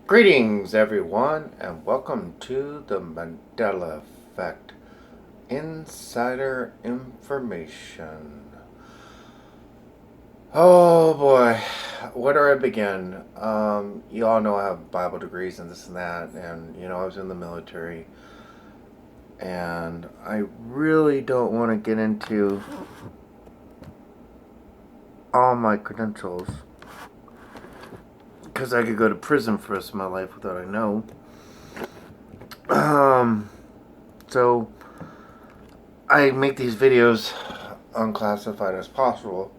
Greetings, everyone, and welcome to the Mandela Effect Insider Information. Oh boy, where do I begin? You all know I have Bible degrees and this and that, and I was in the military, and I really don't want to get into all my credentials because I could go to prison for the rest of my life without I know. So I make these videos unclassified as possible,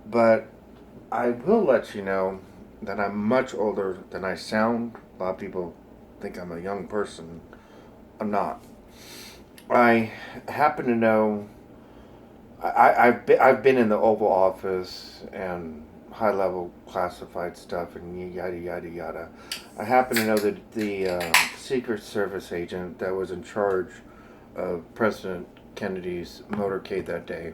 but I will let you know that I'm much older than I sound. A lot of people think I'm a young person. I'm not. I happen to know. I've been in the Oval Office and high level classified stuff and yada yada yada. I happen to know that the Secret Service agent that was in charge of President Kennedy's motorcade that day,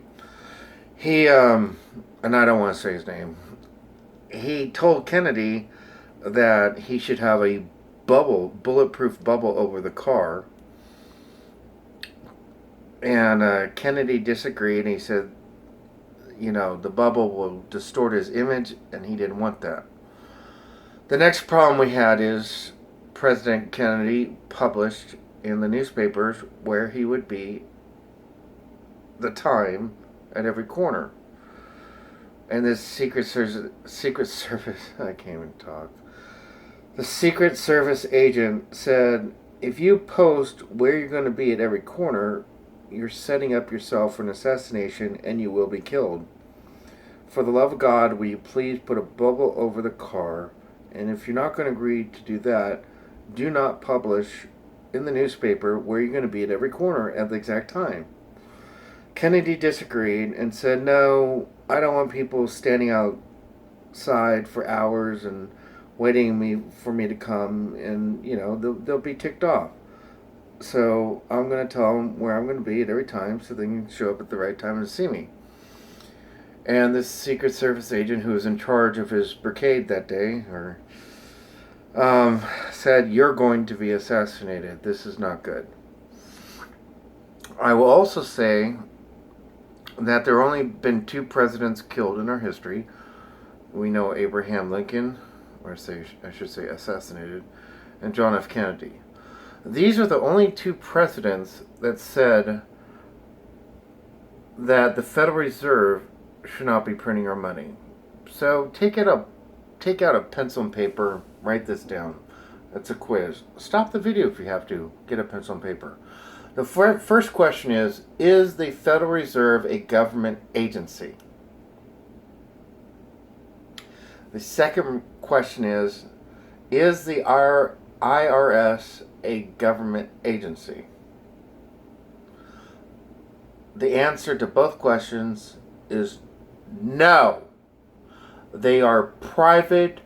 he and I don't want to say his name. He told Kennedy that he should have a bulletproof bubble over the car. And Kennedy disagreed, and he said, the bubble will distort his image, and he didn't want that. The next problem we had is President Kennedy published in the newspapers where he would be, the time, at every corner. And this Secret Service, I can't even talk. The Secret Service agent said, if you post where you're going to be at every corner, you're setting up yourself for an assassination and you will be killed. For the love of God, will you please put a bubble over the car? And if you're not going to agree to do that, do not publish in the newspaper where you're going to be at every corner at the exact time. Kennedy disagreed and said, no, I don't want people standing outside for hours and waiting for me to come, and they'll be ticked off. So I'm going to tell them where I'm going to be at every time so they can show up at the right time and see me. And this Secret Service agent who was in charge of his brigade that day said, you're going to be assassinated. This is not good. I will also say that there have only been two presidents killed in our history. We know Abraham Lincoln, I should say assassinated, and John F. Kennedy. These are the only two presidents that said that the Federal Reserve should not be printing our money. So take out a pencil and paper, write this down. It's a quiz. Stop the video if you have to. Get a pencil and paper. The first question is the Federal Reserve a government agency? The second question is the IRS a government agency? The answer to both questions is no. They are private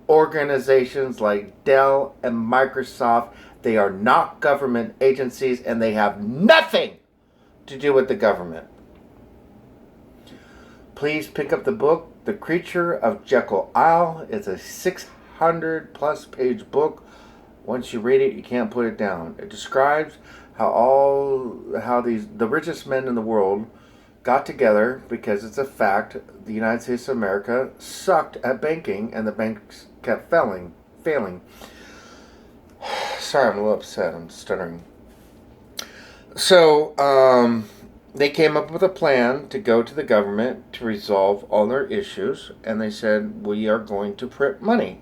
organizations like Dell and Microsoft. They are not government agencies, and they have nothing to do with the government. Please pick up the book, The Creature of Jekyll Isle. It's a 600 plus page book. Once you read it, you can't put it down. It describes how the richest men in the world got together because it's a fact the United States of America sucked at banking and the banks kept failing. Sorry, I'm a little upset. I'm stuttering. So, they came up with a plan to go to the government to resolve all their issues, and they said, we are going to print money.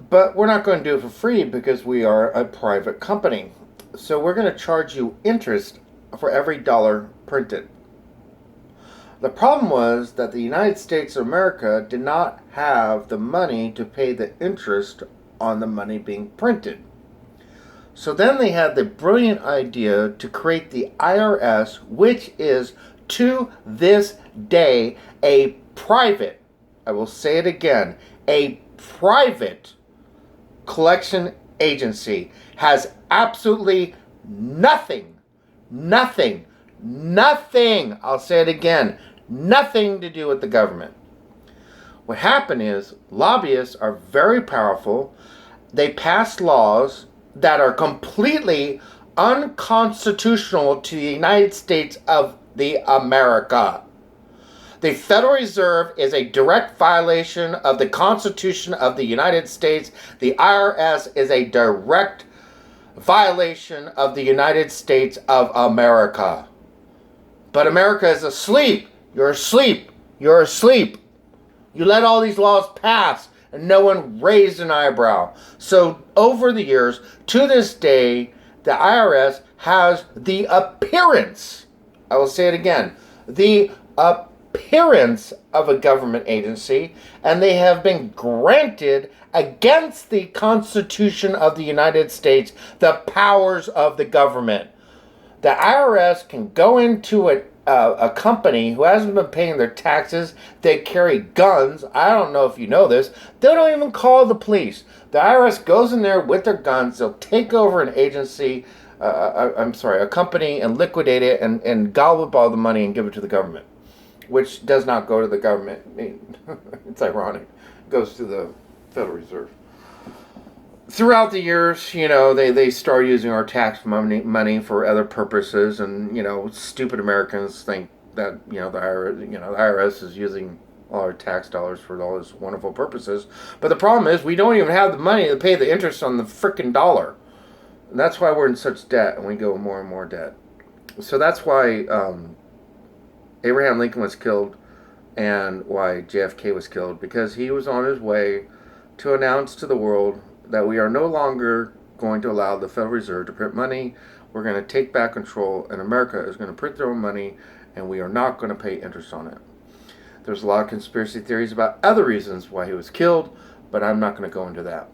But we're not going to do it for free because we are a private company. So we're going to charge you interest for every dollar printed. The problem was that the United States of America did not have the money to pay the interest on the money being printed. So then they had the brilliant idea to create the IRS, which is to this day a private, I will say it again, a private collection agency. Has absolutely nothing, I'll say it again, nothing to do with the government. What happened is lobbyists are very powerful. They pass laws that are completely unconstitutional to the United States of the America. The Federal Reserve is a direct violation of the Constitution of the United States. The IRS is a direct violation of the United States of America. But America is asleep. You're asleep. You're asleep. You let all these laws pass and no one raised an eyebrow. So over the years, to this day, the IRS has the appearance, I will say it again, the appearance of a government agency, and they have been granted against the Constitution of the United States the powers of the government. The IRS can go into a company who hasn't been paying their taxes. They carry guns. I don't know if you know this. They don't even call the police. The IRS goes in there with their guns. They'll take over an agency, a company, and liquidate it and gobble up all the money and give it to the government, which does not go to the government. I mean, it's ironic. It goes to the Federal Reserve. Throughout the years, they start using our tax money for other purposes, and stupid Americans think that the IRS is using all our tax dollars for all these wonderful purposes. But the problem is we don't even have the money to pay the interest on the frickin' dollar. And that's why we're in such debt, and we go more and more debt. So that's why Abraham Lincoln was killed, and why JFK was killed, because he was on his way to announce to the world that we are no longer going to allow the Federal Reserve to print money. We're going to take back control, and America is going to print their own money, and we are not going to pay interest on it. There's a lot of conspiracy theories about other reasons why he was killed, but I'm not going to go into that.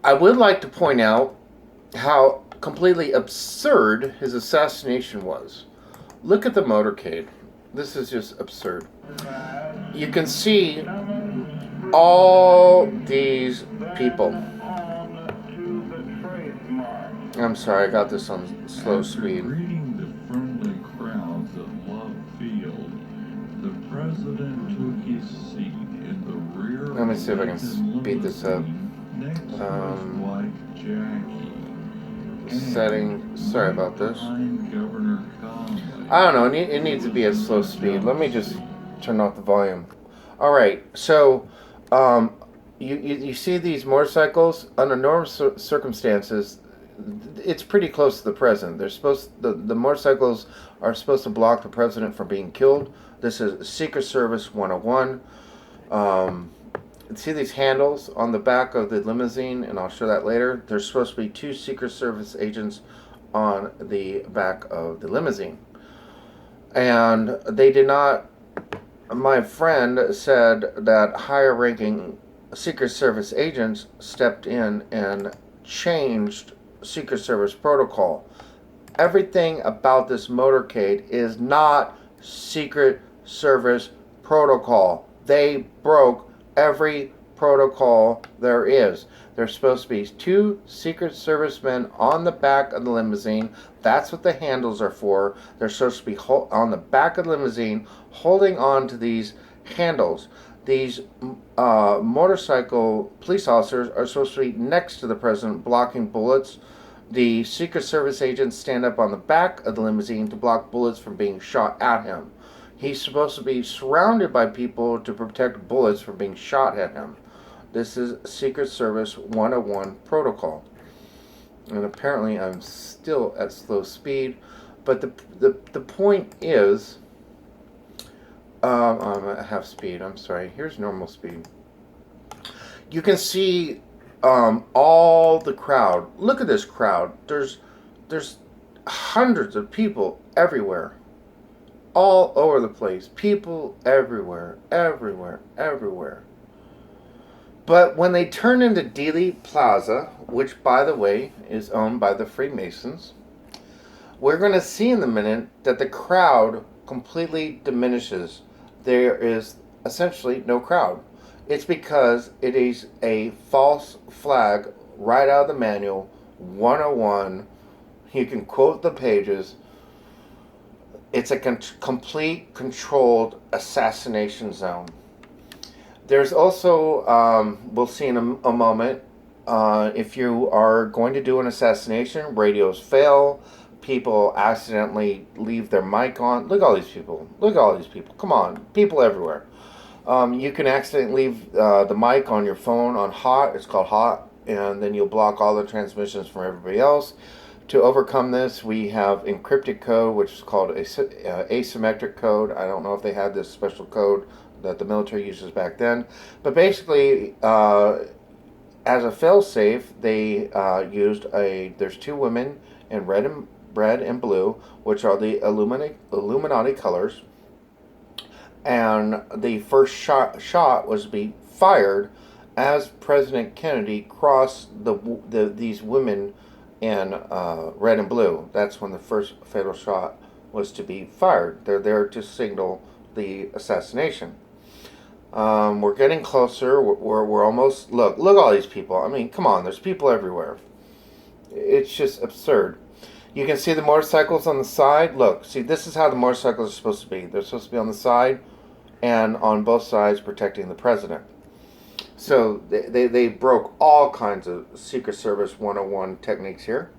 I would like to point out how completely absurd his assassination was. Look at the motorcade. This is just absurd. You can see all these people. I'm sorry, I got this on slow speed. Greeting the friendly crowds at Love Field, the president took his seat in the rear. Let me see if I can speed this up. Next to his wife Jackie. Setting. Sorry about this. Governor Conway. I don't know. It needs to be at slow speed. Let me just turn off the volume. All right. So, you see these motorcycles under normal circumstances. It's pretty close to the president. The motorcycles are supposed to block the president from being killed. This is Secret Service 101. See these handles on the back of the limousine, and I'll show that later. There's supposed to be 2 Secret Service agents on the back of the limousine. And they did not. My friend said that higher ranking Secret Service agents stepped in and changed Secret Service protocol. Everything about this motorcade is not Secret Service protocol. They broke every protocol there is. There's supposed to be 2 Secret Service men on the back of the limousine. That's what the handles are for. They're supposed to be on the back of the limousine holding on to these handles. These motorcycle police officers are supposed to be next to the president blocking bullets. The Secret Service agents stand up on the back of the limousine to block bullets from being shot at him. He's supposed to be surrounded by people to protect bullets from being shot at him. This is Secret Service 101 protocol. And apparently I'm still at slow speed. But the point is, I'm at half speed. I'm sorry. Here's normal speed. You can see all the crowd. Look at this crowd. There's hundreds of people everywhere. All over the place. People everywhere. But when they turn into Dealey Plaza, which, by the way, is owned by the Freemasons, we're going to see in a minute that the crowd completely diminishes. There is essentially no crowd. It's because it is a false flag right out of the manual, 101. You can quote the pages. It's a complete controlled assassination zone. There's also, we'll see in a moment, if you are going to do an assassination, radios fail, people accidentally leave their mic on. Look at all these people. Look at all these people. Come on, people everywhere. You can accidentally leave the mic on your phone on hot. It's called hot, and then you'll block all the transmissions from everybody else. To overcome this, we have encrypted code, which is called asymmetric code. I don't know if they had this special code that the military uses back then, but basically, as a fail-safe, they used a. There's two women in red and blue, which are the Illuminati colors, and the first shot was to be fired as President Kennedy crossed these women in red and blue. That's when the first fatal shot was to be fired. They're there to signal the assassination. We're getting closer. We're almost look at all these people. I mean, come on, there's people everywhere. It's just absurd. You can see the motorcycles on the side. Look, see, this is how the motorcycles are supposed to be. They're supposed to be on the side and on both sides protecting the president. So they broke all kinds of Secret Service 101 techniques here.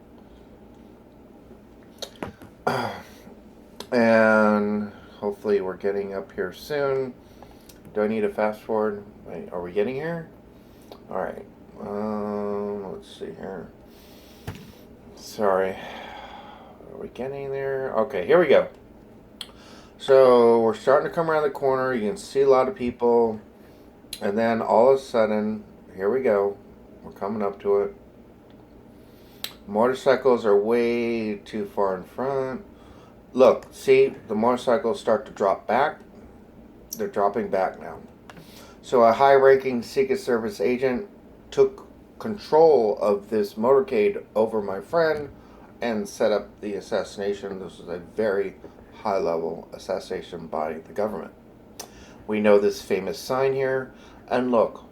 And hopefully we're getting up here soon. Do I need to fast forward? Wait, are we getting here? All right. Let's see here. Sorry. Are we getting there? Okay, here we go. So we're starting to come around the corner. You can see a lot of people. And then all of a sudden, here we go. We're coming up to it. Motorcycles are way too far in front. Look, see, the motorcycles start to drop back. They're dropping back now. So a high-ranking Secret Service agent took control of this motorcade over my friend and set up the assassination. This is a very high-level assassination by the government. We know this famous sign here. And look,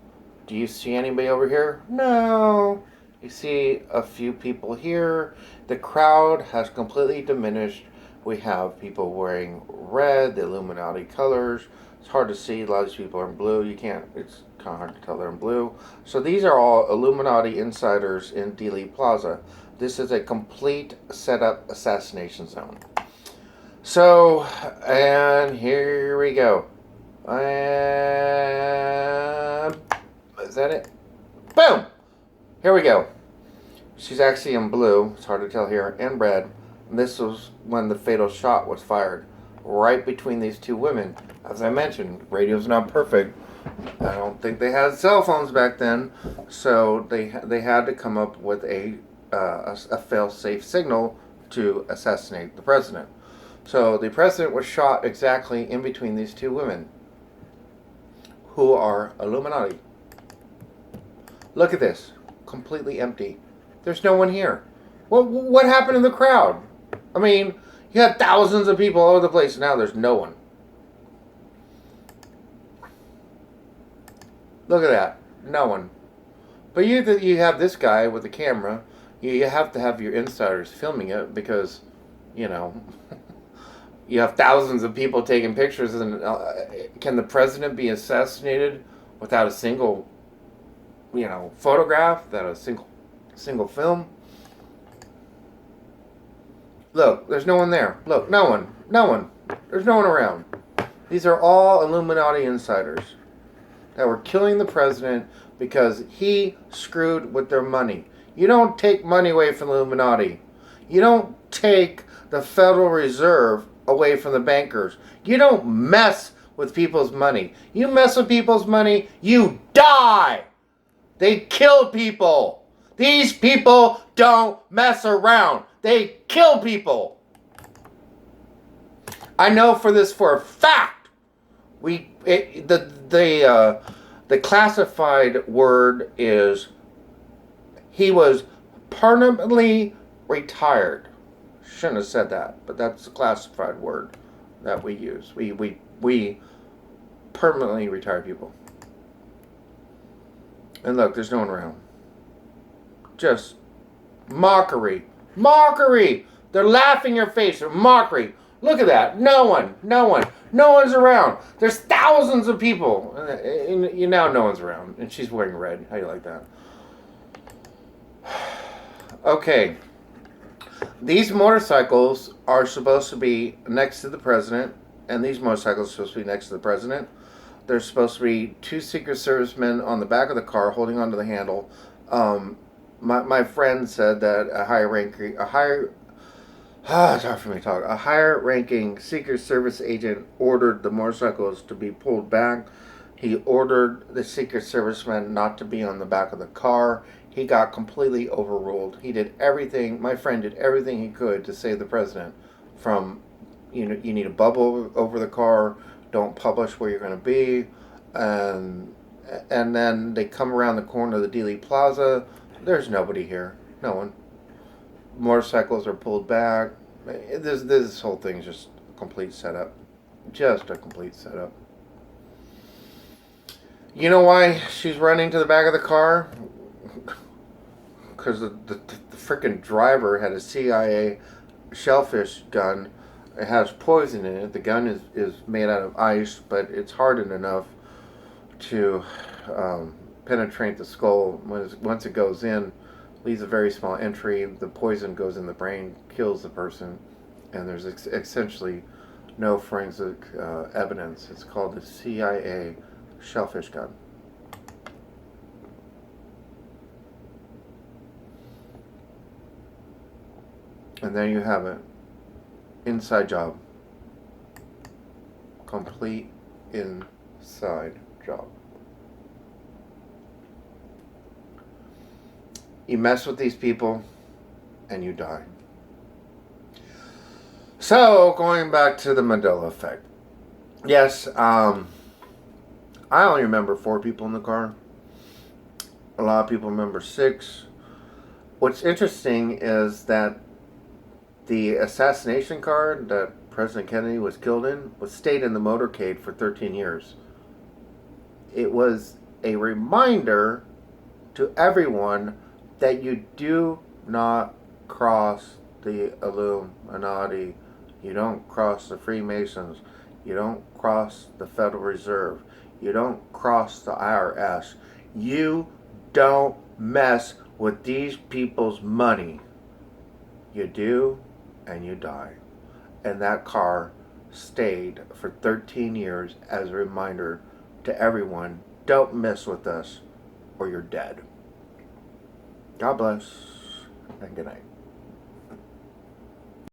do you see anybody over here? No. You see a few people here. The crowd has completely diminished. We have people wearing red, the Illuminati colors. It's hard to see. A lot of these people are in blue. You can't, it's kind of hard to tell they're in blue. So these are all Illuminati insiders in Dealey Plaza. This is a complete setup assassination zone. So, and here we go. And is that it? Boom! Here we go. She's actually in blue. It's hard to tell here. And red. And this was when the fatal shot was fired. Right between these two women. As I mentioned, radio's not perfect. I don't think they had cell phones back then. So they had to come up with a fail-safe signal to assassinate the president. So the president was shot exactly in between these two women, who are Illuminati. Look at this. Completely empty. There's no one here. What happened in the crowd? I mean, you had thousands of people all over the place, and now there's no one. Look at that. No one. But you have this guy with the camera. You have to have your insiders filming it because, you know, you have thousands of people taking pictures. And can the president be assassinated without a single, photograph, without a single film? Look, there's no one there. Look, no one. There's no one around. These are all Illuminati insiders that were killing the president because he screwed with their money. You don't take money away from the Illuminati. You don't take the Federal Reserve away from the bankers. You don't mess with people's money. You mess with people's money, you die. They kill people. These people don't mess around. They kill people. I know for a fact. The classified word is he was permanently retired. Shouldn't have said that, but that's the classified word that we use. We permanently retire people. And look, there's no one around. Just mockery. Mockery! They're laughing in your face. They're mockery. Look at that. No one. No one's around. There's thousands of people. You now no one's around, and she's wearing red. How do you like that? Okay. These motorcycles are supposed to be next to the president, and these motorcycles are supposed to be next to the president. There's supposed to be two Secret Service men on the back of the car holding onto the handle. My friend said that it's hard for me to talk. A higher ranking Secret Service agent ordered the motorcycles to be pulled back. He ordered the Secret Servicemen not to be on the back of the car. He got completely overruled. He did everything, my friend did everything he could to save the president from, you need a bubble over the car, don't publish where you're going to be. And, and then they come around the corner of the Dealey Plaza. There's nobody here. No one. Motorcycles are pulled back. This whole thing's just a complete setup. Just a complete setup. You know why she's running to the back of the car? Because the freaking driver had a CIA shellfish gun. It has poison in it. The gun is made out of ice, but it's hardened enough to penetrate the skull. Once it goes in, leaves a very small entry. The poison goes in the brain, kills the person, and there's essentially no forensic evidence. It's called the CIA shellfish gun. And there you have it. Inside job. Complete inside job. You mess with these people and you die. So, going back to the Mandela Effect. Yes, I only remember 4 people in the car. A lot of people remember 6. What's interesting is that the assassination car that President Kennedy was killed in stayed in the motorcade for 13 years. It was a reminder to everyone that you do not cross the Illuminati. You don't cross the Freemasons. You don't cross the Federal Reserve. You don't cross the IRS. You don't mess with these people's money. You do, and you die. And that car stayed for 13 years as a reminder to everyone, don't mess with us or you're dead. God bless and good night.